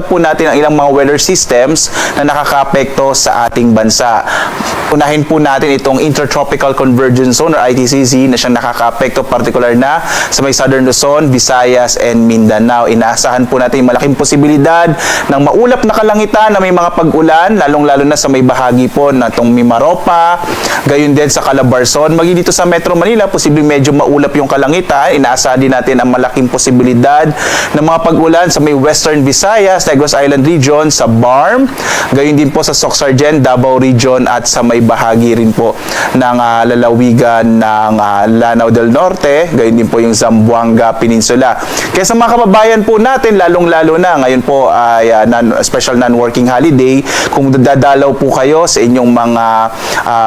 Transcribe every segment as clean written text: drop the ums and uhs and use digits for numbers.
po natin ang ilang mga weather systems na nakakaapekto sa ating bansa. Unahin po natin itong Intertropical Convergence Zone or ITCZ na siyang nakakaapekto particular na sa may Southern Luzon, Visayas, and Mindanao. Inaasahan po natin malaking posibilidad ng maulap na kalangitan na may mga pag-ulan, lalong-lalo na sa may bahagi po na itong Mimaropa, gayon din sa Calabarzon. Maging dito sa Metro Manila, posibleng medyo maulap yung kalangitan. Inaasahan din natin ang malaking posibilidad ng mga pag-ulan sa may Western Visayas, Negros Island Region, sa BARM, gayon din po sa Soc-Sargent, Davao Region at sa may bahagi rin po ng lalawigan ng Lanao del Norte, gayon din po yung Zamboanga Peninsula. Kaya sa mga kababayan po natin, lalong-lalo na ngayon po ay special non-working holiday, kung dadalaw po kayo sa inyong mga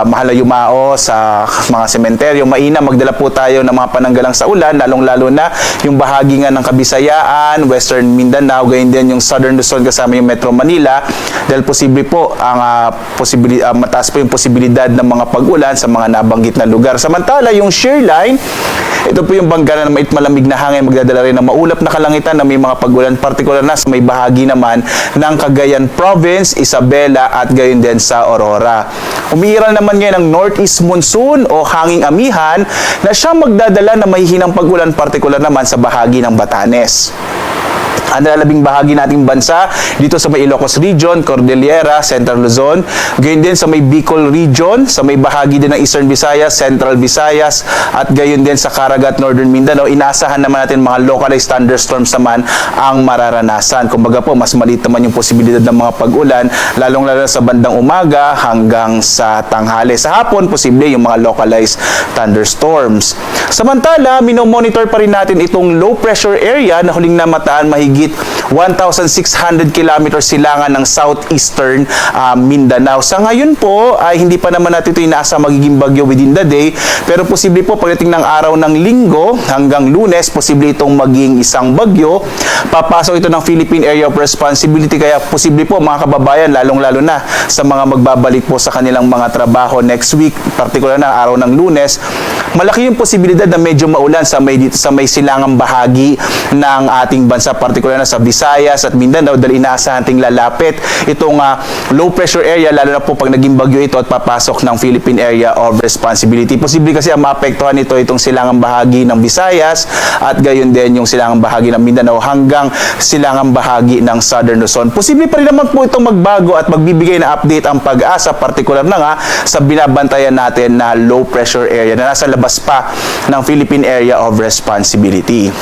mahal na yumao sa mga sementeryo, mainam magdala po tayo ng mga pananggalang sa ulan, lalong-lalo na yung bahagi nga ng Kabisayaan, Western Mindanao, gayon din yung Southern Luzon kasama yung Metro Manila, dahil posible po ang mataas po yung posibilidad ng mga pag-ulan sa mga nabanggit na lugar. Samantala, yung shear line, ito po yung bangga na malamig na hangin, magdadala rin ng maulap na kalangitan na may mga pag-ulan, partikular na sa may bahagi naman ng Cagayan Province, Isabela at gayon din sa Aurora. Umiiral naman ngayon ang northeast monsoon o hanging amihan na siyang magdadala ng mahihinang pag-ulan, partikular naman sa bahagi ng Batanes. Ang nalalabing bahagi nating bansa dito sa may Ilocos Region, Cordillera, Central Luzon, gayon din sa may Bicol Region, sa may bahagi din ng Eastern Visayas, Central Visayas at gayon din sa Caraga at Northern Mindanao. Inaasahan naman natin mga localized thunderstorms naman ang mararanasan. Kumbaga po, mas maliit naman yung posibilidad ng mga pag-ulan, lalong-lalo sa bandang umaga hanggang sa tanghali. Sa hapon, posible yung mga localized thunderstorms. Samantala, minomonitor pa rin natin itong low pressure area na huling namataan mahigit 1,600 kilometers silangan ng southeastern Mindanao. Sa ngayon po, ay hindi pa naman natin ito inaasa magiging bagyo within the day, pero posible po pagdating ng araw ng Linggo hanggang Lunes, posible itong maging isang bagyo. Papasok ito ng Philippine Area of Responsibility, kaya posible po mga kababayan, lalong-lalo na sa mga magbabalik po sa kanilang mga trabaho next week, particular na araw ng Lunes, malaki yung posibilidad na medyo maulan sa may silangang bahagi ng ating bansa, particular na sa Visayas at Mindanao, dahil inaasahan nating lalapit itong low pressure area, lalo na po pag naging bagyo ito at papasok ng Philippine Area of Responsibility. Posible kasi ang maapektuhan ito itong silangang bahagi ng Visayas at gayon din yung silangang bahagi ng Mindanao hanggang silangang bahagi ng Southern Luzon. Posible pa rin naman po itong magbago at magbibigay na update ang Pag-asa, particular na nga sa binabantayan natin na low pressure area na nasa labas pa ng Philippine Area of Responsibility.